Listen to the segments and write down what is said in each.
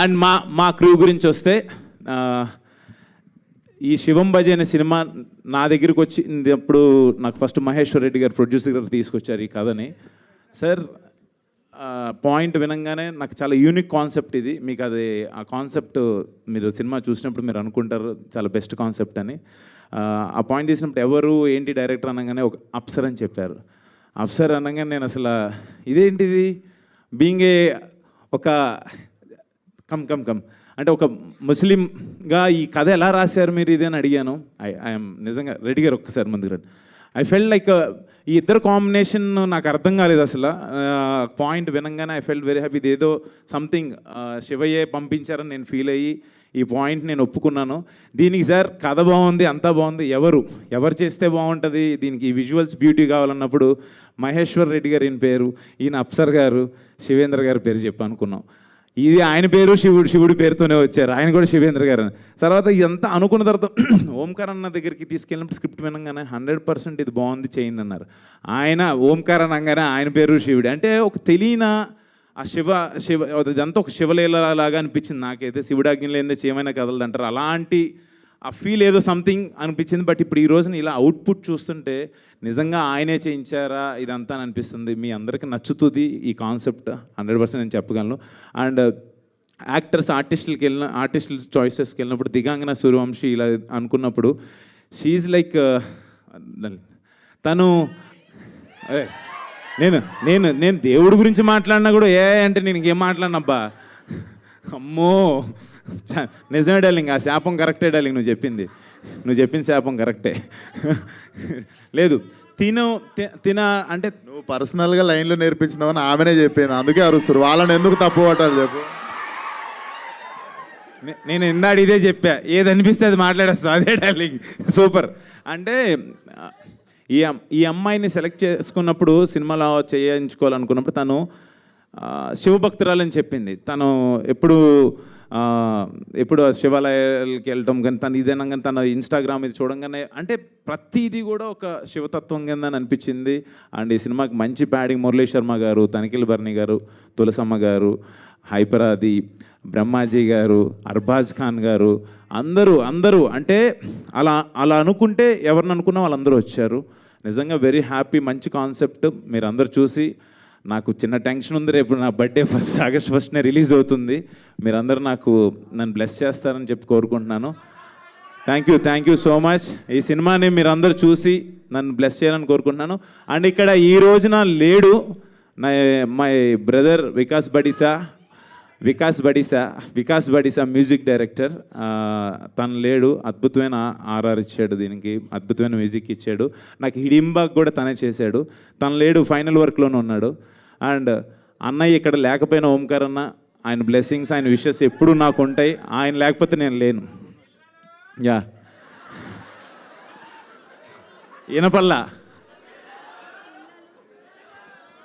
And మా crew గురించి వస్తే ఈ శివం బజీ అనే సినిమా నా దగ్గరికి వచ్చినప్పుడు నాకు ఫస్ట్ మహేశ్వర్ రెడ్డి గారు ప్రొడ్యూసర్ గారు తీసుకొచ్చారు ఈ కథని. సార్ పాయింట్ వినంగానే నాకు చాలా యూనిక్ కాన్సెప్ట్ ఇది, మీకు అది ఆ కాన్సెప్ట్ మీరు సినిమా చూసినప్పుడు మీరు అనుకుంటారు చాలా బెస్ట్ కాన్సెప్ట్ అని. ఆ పాయింట్ తీసినప్పుడు ఎవరు ఏంటి డైరెక్టర్ అనగానే ఒక అప్సర్ అని చెప్పారు. అప్సర్ అనగానే నేను అసలు ఇదేంటిది బీయింగ్ ఏ ఒక కమ్ అంటే ఒక ముస్లింగా ఈ కథ ఎలా రాశారు మీరు ఇది అని అడిగాను. ఐఎమ్ నిజంగా రెడ్డి గారు ఒక్కసారి ముందుకు రండి. ఐ ఫెల్ట్ లైక్ ఈ ఇద్దరు కాంబినేషన్ నాకు అర్థం కాలేదు అసలు. పాయింట్ వినంగానే ఐ ఫెల్ట్ వెరీ హ్యాపీ. ఇది ఏదో సంథింగ్ శివయ్యే పంపించారని నేను ఫీల్ అయ్యి ఈ పాయింట్ నేను ఒప్పుకున్నాను. దీనికి సార్ కథ బాగుంది, అంతా బాగుంది, ఎవరు చేస్తే బాగుంటుంది, దీనికి విజువల్స్ బ్యూటీ కావాలన్నప్పుడు మహేశ్వర్ రెడ్డి గారు ఈయన పేరు, ఈయన అప్సర్ గారు, శివేంద్ర గారి పేరు చెప్పి అనుకున్నాం. ఇది ఆయన పేరు శివుడి పేరుతోనే వచ్చారు, ఆయన కూడా శివేంద్ర గారు అని. తర్వాత ఇదంతా అనుకున్న తర్వాత ఓంకార్ అన్న దగ్గరికి తీసుకెళ్ళినప్పుడు స్క్రిప్ట్ వినగానే 100% ఇది బాగుంది చేయండి అన్నారు. ఆయన ఓంకార్ అనగానే ఆయన పేరు శివుడు అంటే ఒక తెలియన ఆ శివ ఇదంతా ఒక శివలీల లాగా అనిపించింది నాకైతే. శివుడాజ్ఞ లేనిదే చేయమైనా కదలదు అంటారు, అలాంటి ఆ ఫీల్ ఏదో సంథింగ్ అనిపించింది. బట్ ఇప్పుడు ఈ రోజున ఇలా అవుట్పుట్ చూస్తుంటే నిజంగా ఆయనే చేయించారా ఇదంతా అని అనిపిస్తుంది. మీ అందరికీ నచ్చుతుంది ఈ కాన్సెప్ట్ 100% నేను చెప్పగలను. అండ్ ఆర్టిస్టుల చాయిసెస్కి వెళ్ళినప్పుడు దిగాంగన సూర్యవంశీ ఇలా అనుకున్నప్పుడు షీఈ్ లైక్ తను నేను దేవుడి గురించి మాట్లాడినా కూడా అంటే నేను ఇంకేం మాట్లాడినబ్బా అమ్మో నిజమే డార్లింగ్, ఆ శాపం కరెక్టే డార్లింగ్, నువ్వు చెప్పిన శాపం కరెక్టే. లేదు తిన అంటే నువ్వు పర్సనల్గా లైన్లో నేర్పించినావని ఆమెనే చెప్పాను, అందుకే అరుస్తారు. వాళ్ళని ఎందుకు తప్పు పట్టాలి చెప్పు. నేను ఇందాడు ఇదే చెప్పా, ఏది అనిపిస్తే అది మాట్లాడేస్తా, అదే డార్లింగ్ సూపర్. అంటే ఈ అమ్మాయిని సెలెక్ట్ చేసుకున్నప్పుడు సినిమాలో చేయించుకోవాలనుకున్నప్పుడు తను శివభక్తురాలని చెప్పింది. తను ఎప్పుడు శివాలయాలకి వెళ్ళటం కానీ తను ఇదేనా కానీ తన ఇన్స్టాగ్రామ్ ఇది చూడంగానే అంటే ప్రతిదీ కూడా ఒక శివతత్వం కింద అనిపించింది. అండ్ ఈ సినిమాకి మంచి ప్యాడింగ్ మురళీ శర్మ గారు, తనిఖీల్ బర్ని గారు, తులసమ్మ గారు, హైపరాది, బ్రహ్మాజీ గారు, అర్బాజ్ ఖాన్ గారు, అందరూ అంటే అలా అనుకుంటే ఎవరిని అనుకున్నా వాళ్ళందరూ వచ్చారు. నిజంగా వెరీ హ్యాపీ. మంచి కాన్సెప్ట్. మీరు అందరు చూసి నాకు చిన్న టెన్షన్ ఉంది, రేపు నా బర్త్డే ఆగస్ట్ 1 రిలీజ్ అవుతుంది. మీరందరూ నన్ను బ్లెస్ చేస్తారని చెప్పి కోరుకుంటున్నాను. Thank you so much. ఈ సినిమాని మీరందరూ చూసి నన్ను బ్లెస్ చేయాలని కోరుకుంటున్నాను. అండ్ ఇక్కడ ఈ రోజున లేడు my brother Vikas Badisa music director. తను లేడు. అద్భుతమైన ఆర్ఆర్ ఇచ్చాడు, దీనికి అద్భుతమైన మ్యూజిక్ ఇచ్చాడు. నాకు హిడింబాగ్ కూడా తనే చేశాడు. తను లేడు, ఫైనల్ వర్క్లోనే ఉన్నాడు. అండ్ అన్నయ్య ఇక్కడ లేకపోయినా ఓంకార్ అన్న, ఆయన బ్లెస్సింగ్స్, ఆయన విషెస్ ఎప్పుడూ నాకు ఉంటాయి. ఆయన లేకపోతే నేను లేను. యా వినపల్లా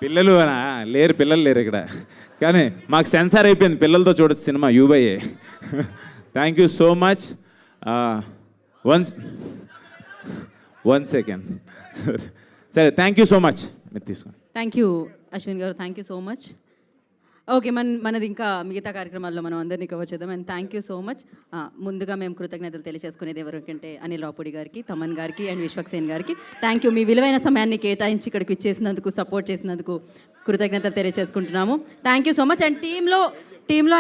పిల్లలు లేరు ఇక్కడ, కానీ మాకు సెన్సార్ అయిపోయింది, పిల్లలతో చూడొచ్చు cinema యూబైఏ. Thank you so much. One second సరే, థ్యాంక్ యూ సో మచ్. మీరు తీసుకోండి. థ్యాంక్ యూ అశ్విన్ గారు, thank you so much. Okay, మనది ఇంకా మిగతా కార్యక్రమాల్లో మనం అందరినీ కవర్ చేద్దాం. And thank you so much. ముందుగా మేము కృతజ్ఞతలు తెలియజేసుకునేది ఎవరికంటే అనిల్ రావుపూడి గారికి, తమన్ గారికి అండ్ విశ్వక్సేన్ గారికి థ్యాంక్ యూ. మీ విలువైన సమయాన్ని కేటాయించి ఇక్కడికి ఇచ్చేసినందుకు, సపోర్ట్ చేసినందుకు కృతజ్ఞతలు తెలియజేసుకుంటున్నాము. Thank you so much. And టీంలో